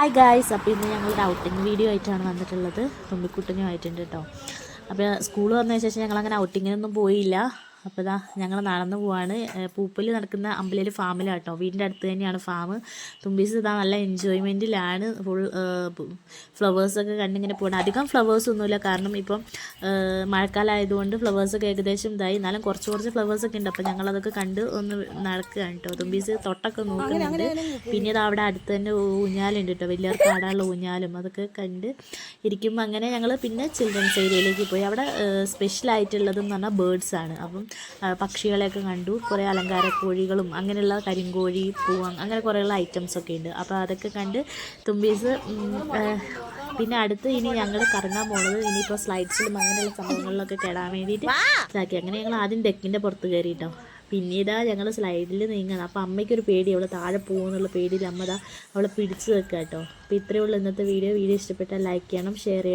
Hi guys, അപ്പോൾ ഇന്ന് ഞങ്ങളൊരു ഔട്ടിങ് വീഡിയോ ആയിട്ടാണ് വന്നിട്ടുള്ളത്. തുമ്പിക്കുട്ടനുമായിട്ടുണ്ട് കേട്ടോ. അപ്പോൾ സ്കൂൾ വന്നതിന് ശേഷം ഞങ്ങളങ്ങനെ ഔട്ടിങ്ങിനൊന്നും പോയില്ല. അപ്പോൾ ഇതാ ഞങ്ങൾ നടന്നു പോവാണ്. പൂപ്പല് നടക്കുന്ന അമ്പലയിൽ ഫാമിലാണ് കേട്ടോ. വീടിൻ്റെ അടുത്ത് തന്നെയാണ് ഫാം. തുമ്പീസ് ഇതാ നല്ല എൻജോയ്മെൻറ്റിലാണ്. ഫുൾ ഫ്ലവേഴ്സൊക്കെ കണ്ടിങ്ങനെ പോകണം. അധികം ഫ്ലവേഴ്സൊന്നുമില്ല, കാരണം ഇപ്പം മഴക്കാലമായതുകൊണ്ട് ഫ്ലവേഴ്സൊക്കെ ഏകദേശം ഇതായി. എന്നാലും കുറച്ച് ഫ്ലവേഴ്സൊക്കെ ഉണ്ട്. അപ്പോൾ ഞങ്ങളതൊക്കെ കണ്ട് ഒന്ന് നടക്കുകയാണ് കേട്ടോ. തുമ്പീസ് തൊട്ടൊക്കെ നോക്കുന്നുണ്ട്. പിന്നെ ഇത് അവിടെ അടുത്ത് തന്നെ ഊഞ്ഞാലുണ്ട് കേട്ടോ, വലിയവർക്ക് ആടാനുള്ള ഊഞ്ഞാലും. അതൊക്കെ കണ്ട് ഇരിക്കുമ്പോൾ അങ്ങനെ ഞങ്ങൾ പിന്നെ ചിൽഡ്രൻസ് ഏരിയയിലേക്ക് പോയി. അവിടെ സ്പെഷ്യലായിട്ടുള്ളതെന്ന് പറഞ്ഞാൽ ബേർഡ്സാണ്. അപ്പം പക്ഷികളെയൊക്കെ കണ്ടു. കുറേ അലങ്കാര കോഴികളും അങ്ങനെയുള്ള കരിങ്കോഴി, പൂവൻ, അങ്ങനെ കുറേയുള്ള ഐറ്റംസൊക്കെ ഉണ്ട്. അപ്പോൾ അതൊക്കെ കണ്ട് തുമ്പീസ് പിന്നെ അടുത്ത് ഇനി ഞങ്ങൾ കറങ്ങാൻ പോകുന്നത് ഇനിയിപ്പോൾ സ്ലൈഡ്സിലും അങ്ങനെയുള്ള സംഭവങ്ങളിലൊക്കെ കയറാൻ വേണ്ടിയിട്ട് ഇതാക്കി. അങ്ങനെ ഞങ്ങൾ ആദ്യം ഡെക്കിൻ്റെ പുറത്ത് കയറിയിട്ടോ. പിന്നീടാ ഞങ്ങൾ സ്ലൈഡിൽ നീങ്ങണം. അപ്പോൾ അമ്മയ്ക്കൊരു പേടി, അവൾ താഴെ പോകുമെന്നുള്ള പേടിയിൽ അമ്മ അവളെ പിടിച്ച് വെക്കുക കേട്ടോ. അപ്പോൾ ഇത്രയേ ഉള്ളൂ ഇന്നത്തെ വീഡിയോ. ഇഷ്ടപ്പെട്ടാൽ ലൈക്ക് ചെയ്യണം, ഷെയർ ചെയ്യണം.